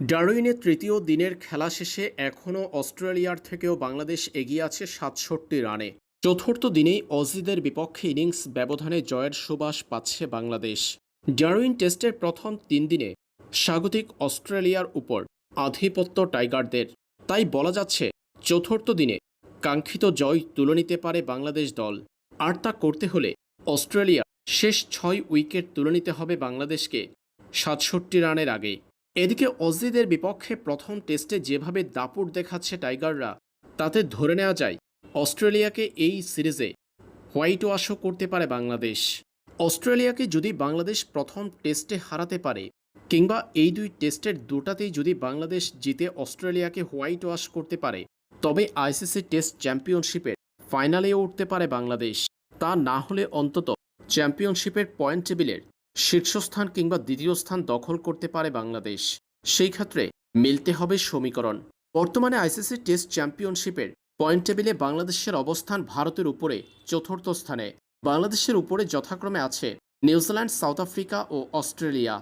ডারউইনে তৃতীয় দিনের খেলা শেষে এখনও অস্ট্রেলিয়ার থেকেও বাংলাদেশ এগিয়ে আছে ৬৭ রানে। চতুর্থ দিনেই অজিদের বিপক্ষে ইনিংস ব্যবধানে জয়ের সুবাস পাচ্ছে বাংলাদেশ। ডারউইন টেস্টের প্রথম ৩ দিনে স্বাগতিক অস্ট্রেলিয়ার উপর আধিপত্য টাইগারদের। তাই বলা যাচ্ছে চতুর্থ দিনে কাঙ্ক্ষিত জয় তুলে নিতে পারে বাংলাদেশ দল। আর তা করতে হলে অস্ট্রেলিয়া শেষ ৬ উইকেট তুলে নিতে হবে বাংলাদেশকে ৬৭ রানের আগে। এদিকে অজিদের বিপক্ষে প্রথম টেস্টে যেভাবে দাপট দেখাচ্ছে টাইগাররা, তাতে ধরে নেওয়া যায় অস্ট্রেলিয়াকে এই সিরিজে হোয়াইট ওয়াশও করতে পারে বাংলাদেশ। অস্ট্রেলিয়াকে যদি বাংলাদেশ প্রথম টেস্টে হারাতে পারে, কিংবা এই দুই টেস্টের দুটাতেই যদি বাংলাদেশ জিতে অস্ট্রেলিয়াকে হোয়াইট ওয়াশ করতে পারে, তবে আইসিসি টেস্ট চ্যাম্পিয়নশিপের ফাইনালেও উঠতে পারে বাংলাদেশ। তা না হলে অন্তত চ্যাম্পিয়নশিপের পয়েন্ট টেবিলের শীর্ষস্থান কিংবা দ্বিতীয় স্থান দখল করতে পারে বাংলাদেশ। সেই ক্ষেত্রে মিলতে হবে সমীকরণ। বর্তমানে আইসিসি টেস্ট চ্যাম্পিয়নশিপের পয়েন্ট টেবিলে বাংলাদেশের অবস্থান ভারতের উপরে চতুর্থ স্থানে। বাংলাদেশের উপরে যথাক্রমে আছে নিউজিল্যান্ড, সাউথ আফ্রিকা ও অস্ট্রেলিয়া।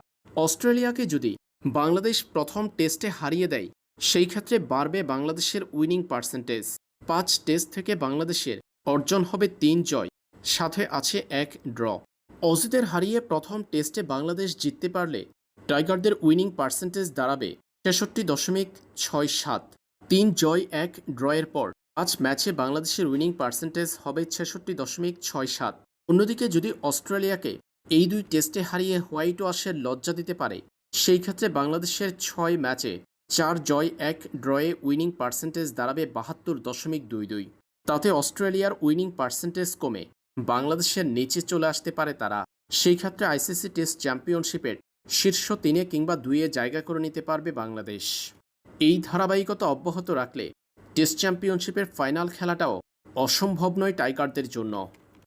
অস্ট্রেলিয়াকে যদি বাংলাদেশ প্রথম টেস্টে হারিয়ে দেয়, সেই ক্ষেত্রে বাড়বে বাংলাদেশের উইনিং পার্সেন্টেজ। ৫ টেস্ট থেকে বাংলাদেশের অর্জন হবে ৩ জয়, সাথে আছে ১ ড্র। অজিদের হারিয়ে প্রথম টেস্টে বাংলাদেশ জিততে পারলে টাইগারদের উইনিং পার্সেন্টেজ দাঁড়াবে ৬৬.৬৭। ৩ জয় ১ ড্রয়ের পর ৫ ম্যাচে বাংলাদেশের উইনিং পার্সেন্টেজ হবে ৬৬.৬৭। অন্যদিকে যদি অস্ট্রেলিয়াকে এই দুই টেস্টে হারিয়ে হোয়াইট ওয়াশের লজ্জা দিতে পারে, সেই ক্ষেত্রে বাংলাদেশের ৬ ম্যাচে ৪ জয় ১ ড্রয়ে উইনিং পার্সেন্টেজ দাঁড়াবে ৭২.২২। তাতে অস্ট্রেলিয়ার উইনিং পার্সেন্টেজ কমে বাংলাদেশের নিচে চলে আসতে পারে তারা। সেই ক্ষেত্রে আইসিসি টেস্ট চ্যাম্পিয়নশিপের শীর্ষ ৩ কিংবা ২ জায়গা করে নিতে পারবে বাংলাদেশ। এই ধারাবাহিকতা অব্যাহত রাখলে টেস্ট চ্যাম্পিয়নশিপের ফাইনাল খেলাটাও অসম্ভব নয় টাইগারদের জন্য।